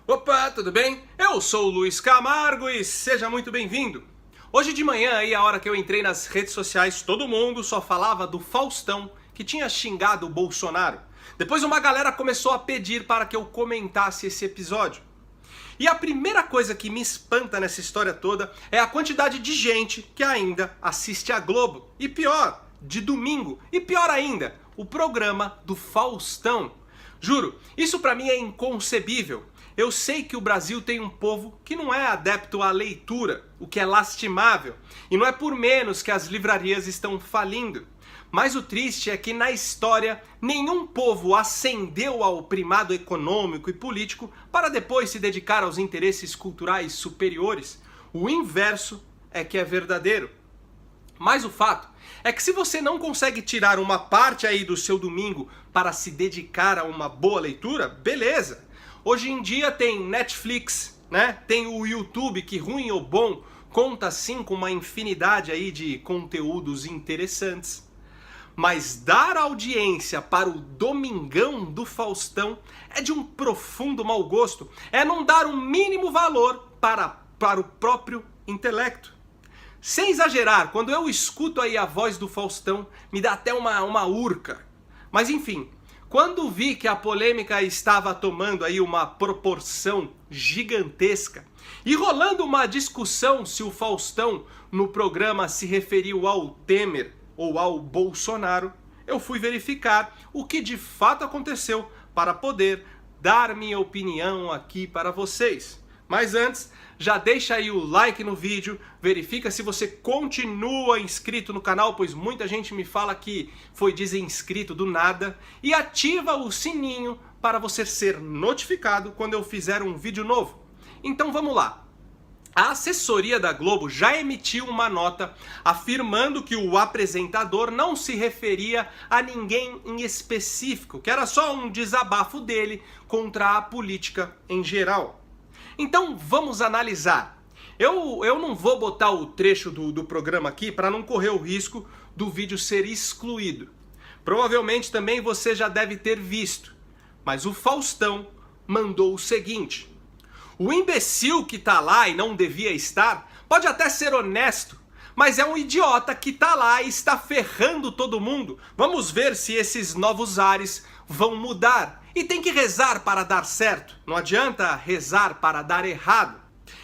Opa, tudo bem? Eu sou o Luiz Camargo e seja muito bem-vindo. Hoje de manhã, aí, a hora que eu entrei nas redes sociais, todo mundo só falava do Faustão, que tinha xingado o Bolsonaro. Depois uma galera começou a pedir para que eu comentasse esse episódio. E a primeira coisa que me espanta nessa história toda é a quantidade de gente que ainda assiste a Globo. E pior, de domingo. E pior ainda, o programa do Faustão. Juro, isso pra mim é inconcebível. Eu sei que o Brasil tem um povo que não é adepto à leitura, o que é lastimável, e não é por menos que as livrarias estão falindo. Mas o triste é que na história nenhum povo ascendeu ao primado econômico e político para depois se dedicar aos interesses culturais superiores. O inverso é que é verdadeiro. Mas o fato é que se você não consegue tirar uma parte aí do seu domingo para se dedicar a uma boa leitura, beleza. Hoje em dia tem Netflix, né? Tem o YouTube, que ruim ou bom, conta sim com uma infinidade aí de conteúdos interessantes. Mas dar audiência para o Domingão do Faustão é de um profundo mau gosto. É não dar um mínimo valor para o próprio intelecto. Sem exagerar, quando eu escuto aí a voz do Faustão, me dá até uma urca. Mas enfim, quando vi que a polêmica estava tomando aí uma proporção gigantesca e rolando uma discussão se o Faustão no programa se referiu ao Temer ou ao Bolsonaro, eu fui verificar o que de fato aconteceu para poder dar minha opinião aqui para vocês. Mas antes, já deixa aí o like no vídeo, verifica se você continua inscrito no canal, pois muita gente me fala que foi desinscrito do nada, e ativa o sininho para você ser notificado quando eu fizer um vídeo novo. Então vamos lá. A assessoria da Globo já emitiu uma nota afirmando que o apresentador não se referia a ninguém em específico, que era só um desabafo dele contra a política em geral. Então vamos analisar. Eu não vou botar o trecho do programa aqui para não correr o risco do vídeo ser excluído. Provavelmente também você já deve ter visto. Mas o Faustão mandou o seguinte: o imbecil que tá lá e não devia estar pode até ser honesto, mas é um idiota que tá lá e está ferrando todo mundo. Vamos ver se esses novos ares vão mudar. E tem que rezar para dar certo, não adianta rezar para dar errado.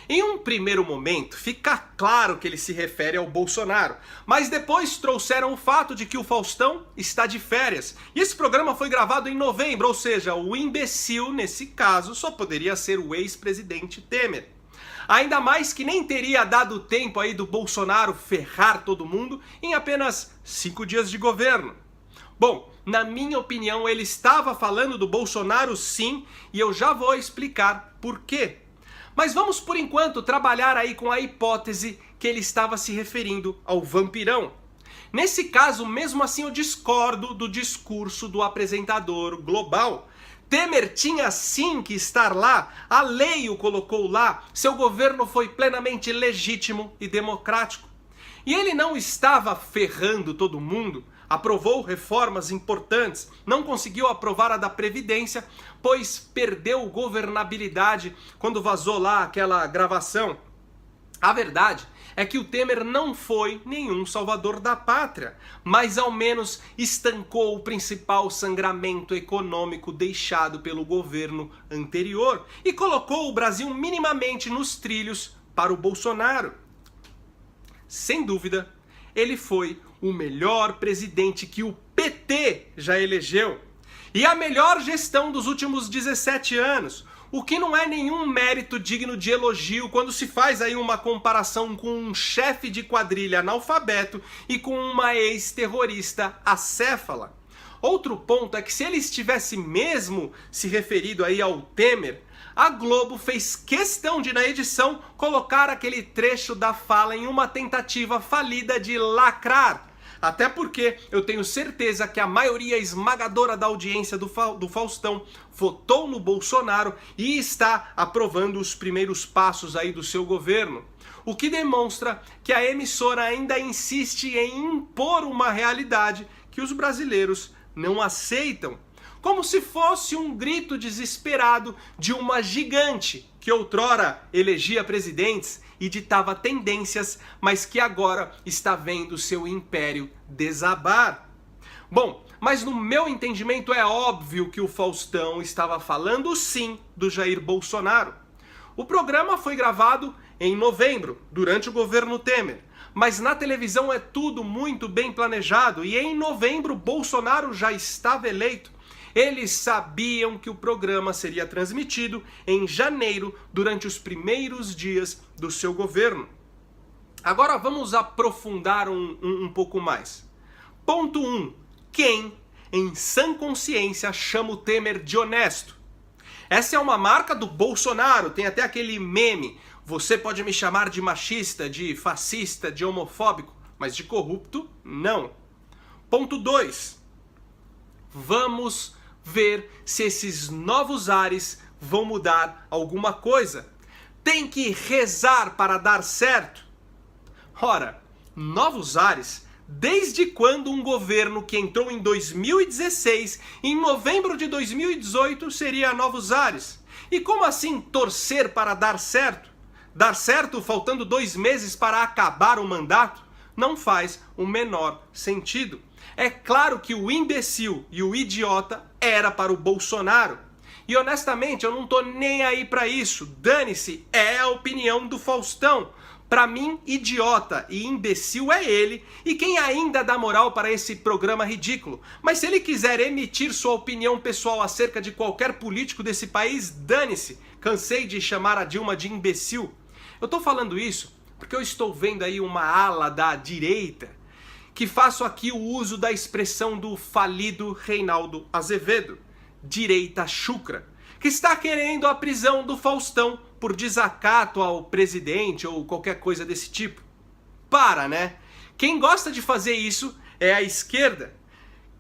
Em um primeiro momento, fica claro que ele se refere ao Bolsonaro, mas depois trouxeram o fato de que o Faustão está de férias. E esse programa foi gravado em novembro, ou seja, o imbecil, nesse caso, só poderia ser o ex-presidente Temer. Ainda mais que nem teria dado tempo aí do Bolsonaro ferrar todo mundo em apenas 5 dias de governo. Bom, na minha opinião, ele estava falando do Bolsonaro sim, e eu já vou explicar por quê. Mas vamos por enquanto trabalhar aí com a hipótese que ele estava se referindo ao vampirão. Nesse caso, mesmo assim, eu discordo do discurso do apresentador global. Temer tinha sim que estar lá, a lei o colocou lá, seu governo foi plenamente legítimo e democrático. E ele não estava ferrando todo mundo, aprovou reformas importantes, não conseguiu aprovar a da Previdência, pois perdeu governabilidade quando vazou lá aquela gravação. A verdade é que o Temer não foi nenhum salvador da pátria, mas ao menos estancou o principal sangramento econômico deixado pelo governo anterior e colocou o Brasil minimamente nos trilhos para o Bolsonaro. Sem dúvida, ele foi o melhor presidente que o PT já elegeu. E a melhor gestão dos últimos 17 anos, o que não é nenhum mérito digno de elogio quando se faz aí uma comparação com um chefe de quadrilha analfabeto e com uma ex-terrorista acéfala. Outro ponto é que se ele estivesse mesmo se referido aí ao Temer, a Globo fez questão de, na edição, colocar aquele trecho da fala em uma tentativa falida de lacrar. Até porque eu tenho certeza que a maioria esmagadora da audiência do Faustão votou no Bolsonaro e está aprovando os primeiros passos aí do seu governo. O que demonstra que a emissora ainda insiste em impor uma realidade que os brasileiros não aceitam. como se fosse um grito desesperado de uma gigante que outrora elegia presidentes e ditava tendências, mas que agora está vendo seu império desabar. Bom, mas no meu entendimento é óbvio que o Faustão estava falando sim do Jair Bolsonaro. O programa foi gravado em novembro, durante o governo Temer, mas na televisão é tudo muito bem planejado e em novembro Bolsonaro já estava eleito. Eles sabiam que o programa seria transmitido em janeiro, durante os primeiros dias do seu governo. Agora vamos aprofundar um pouco mais. Ponto 1. Quem, em sã consciência, chama o Temer de honesto? Essa é uma marca do Bolsonaro, tem até aquele meme: você pode me chamar de machista, de fascista, de homofóbico, mas de corrupto, não. Ponto 2. Vamos ver se esses novos ares vão mudar alguma coisa. Tem que rezar para dar certo. Ora, novos ares, desde quando um governo que entrou em 2016, em novembro de 2018, seria novos ares? E como assim torcer para dar certo? Dar certo faltando 2 meses para acabar o mandato? Não faz o menor sentido. É claro que o imbecil e o idiota era para o Bolsonaro. E honestamente eu não tô nem aí para isso. Dane-se, é a opinião do Faustão. Para mim, idiota e imbecil é ele e quem ainda dá moral para esse programa ridículo. Mas se ele quiser emitir sua opinião pessoal acerca de qualquer político desse país, dane-se. Cansei de chamar a Dilma de imbecil. Eu tô falando isso porque eu estou vendo aí uma ala da direita que faço aqui o uso da expressão do falido Reinaldo Azevedo, direita chucra, que está querendo a prisão do Faustão por desacato ao presidente ou qualquer coisa desse tipo. Para, né? Quem gosta de fazer isso é a esquerda.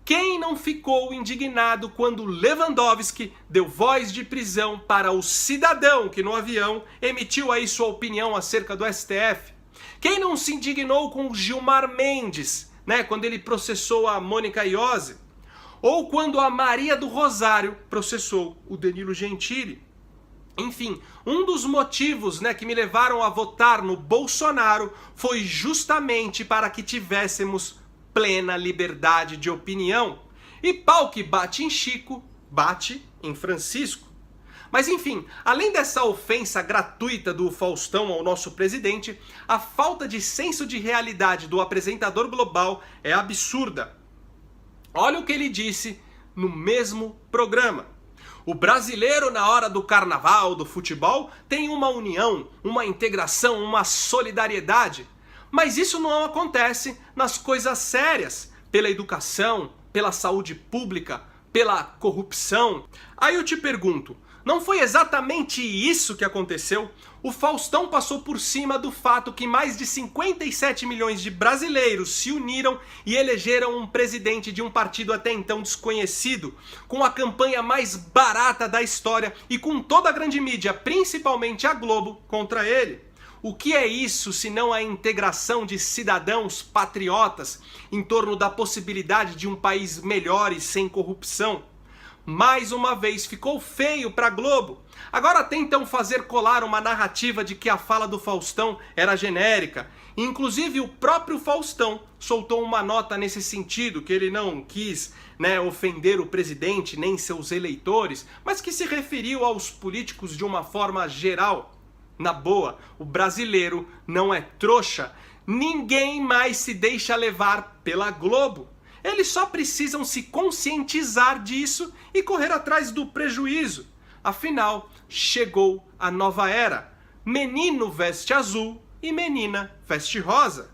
Quem não ficou indignado quando Lewandowski deu voz de prisão para o cidadão que no avião emitiu aí sua opinião acerca do STF? Quem não se indignou com o Gilmar Mendes, né, quando ele processou a Mônica Iose? Ou quando a Maria do Rosário processou o Danilo Gentili? Enfim, um dos motivos, né, que me levaram a votar no Bolsonaro foi justamente para que tivéssemos plena liberdade de opinião. E pau que bate em Chico, bate em Francisco. Mas enfim, além dessa ofensa gratuita do Faustão ao nosso presidente, a falta de senso de realidade do apresentador global é absurda. Olha o que ele disse no mesmo programa. O brasileiro, na hora do carnaval, do futebol, tem uma união, uma integração, uma solidariedade. Mas isso não acontece nas coisas sérias, pela educação, pela saúde pública, pela corrupção. Aí eu te pergunto, não foi exatamente isso que aconteceu? O Faustão passou por cima do fato que mais de 57 milhões de brasileiros se uniram e elegeram um presidente de um partido até então desconhecido, com a campanha mais barata da história e com toda a grande mídia, principalmente a Globo, contra ele. O que é isso senão a integração de cidadãos patriotas em torno da possibilidade de um país melhor e sem corrupção? Mais uma vez ficou feio para a Globo. Agora tentam fazer colar uma narrativa de que a fala do Faustão era genérica. Inclusive o próprio Faustão soltou uma nota nesse sentido, que ele não quis, né, ofender o presidente nem seus eleitores, mas que se referiu aos políticos de uma forma geral. Na boa, o brasileiro não é trouxa. Ninguém mais se deixa levar pela Globo. Eles só precisam se conscientizar disso e correr atrás do prejuízo. Afinal, chegou a nova era. Menino veste azul e menina veste rosa.